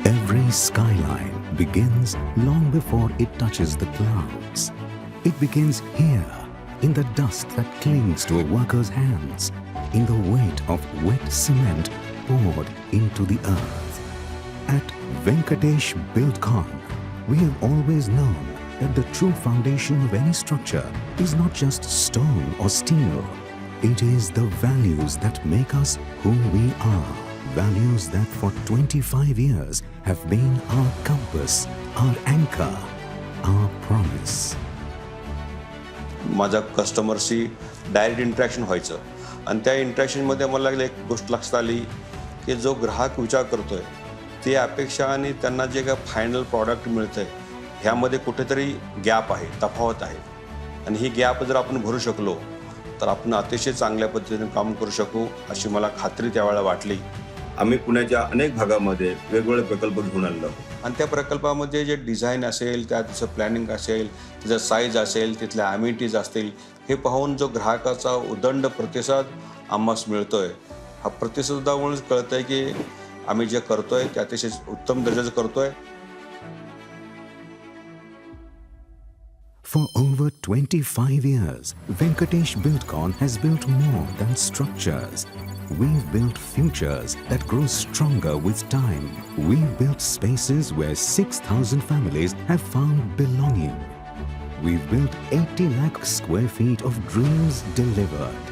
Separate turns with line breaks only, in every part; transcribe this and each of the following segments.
Every skyline begins long before it touches the clouds. It begins here, in the dust that clings to a worker's hands, in the weight of wet cement poured into the earth. At Venkatesh Buildcon, we have always known that the true foundation of any structure is not just stone or steel. It is the values that make us who we are. Values that for 25 years have been our compass, our anchor, our promise.
माझ्या कस्टमरशी direct interaction व्हायचं आणि त्या इंटरॅक्शनमध्ये मला एक गोष्ट लक्षात आली की जो ग्राहक विचार करतोय ते अपेक्षा आणि त्यांना जे काय फायनल प्रॉडक्ट मिळतंय ह्यामध्ये कुठेतरी गॅप आहे, तफावत आहे आणि ही गॅप जर आपण भरू शकलो तर आपण अतिशय चांगल्या पद्धतीने काम करू शकू अशी मला खात्री त्यावेळेला वाटली.
आम्ही पुण्याच्या अनेक भागामध्ये वेगवेगळे प्रकल्प घेऊन आलो
आणि त्या प्रकल्पामध्ये जे डिझाईन असेल, त्याचं प्लॅनिंग असेल, त्याचं साईज असेल, तिथल्या ॲम्युनिटीज असतील, हे पाहून जो ग्राहकाचा उदंड प्रतिसाद आम्हास मिळतोय, हा प्रतिसादामुळेच कळतंय की आम्ही जे करतोय ते अतिशय उत्तम दर्जाचं करतोय.
For over 25 years, Venkatesh Buildcon has built more than structures. We've built futures that grow stronger with time. We've built spaces where 6,000 families have found belonging. We've built 80 lakh square feet of dreams delivered.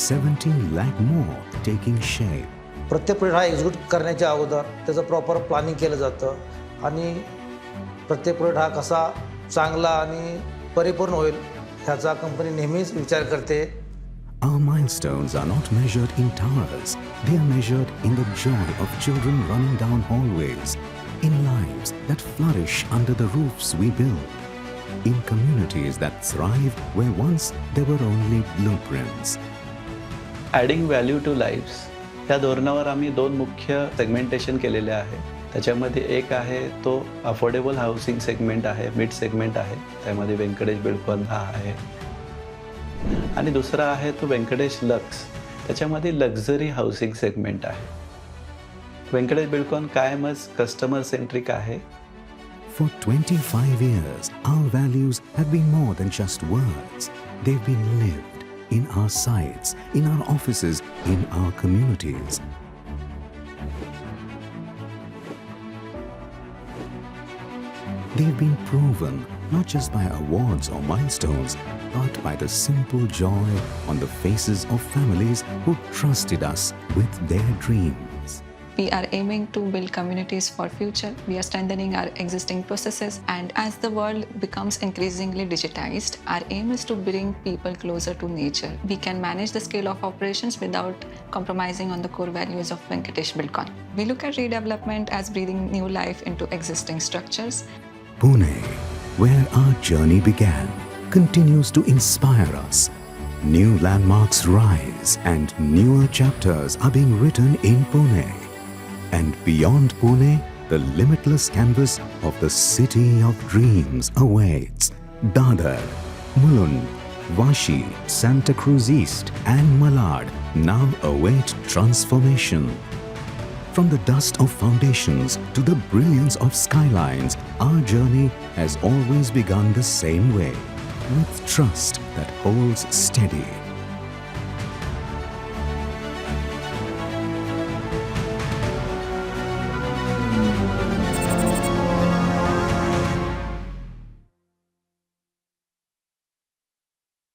17 lakh more taking shape.
प्रत्येक project हा execute करण्याच्या अगोदर त्याचं proper planning केलं जातं आणि प्रत्येक project हा कसा चांगला आणि परिपूर्ण होईल ह्याचा कंपनी नेहमीच विचार करते.
Our milestones are not measured in towers. They are measured in the joy of children running down hallways, in lives that flourish under the roofs we build, in communities that thrive where once there were only blueprints.
Adding value to lives या धोरणावर आम्ही 2 मुख्य segmentation केलेले आहे. त्याच्यामध्ये एक आहे तो अफोर्डेबल हाऊसिंग सेगमेंट आहे, मिड सेगमेंट आहे, त्यामध्ये व्यंकटेश बिल्डकॉन हा आहे आणि दुसरा आहे तो व्यंकटेश लक्स, त्याच्यामध्ये लक्झरी हाऊसिंग सेगमेंट आहे. व्यंकटेश बिल्डकॉन कायमच कस्टमर सेंट्रिक आहे.
For 25 years, our values have been more than just words. They've been lived in our sites, in our offices, in our communities. They've been proven not just by awards or milestones, but by the simple joy on the faces of families who trusted us with their dreams.
We are aiming to build communities for future. We are strengthening our existing processes, and as the world becomes increasingly digitized, our aim is to bring people closer to nature. We can manage the scale of operations without compromising on the core values of Venkatesh Buildcon. We look at redevelopment as breathing new life into existing structures.
Pune, where our journey began, continues to inspire us. New landmarks rise and newer chapters are being written in Pune. And beyond Pune, the limitless canvas of the city of dreams awaits. Dadar, Mulund, Vashi, Santa Cruz East and Malad now await transformation. From the dust of foundations to the brilliance of skylines, our journey has always begun the same way, with trust that holds steady.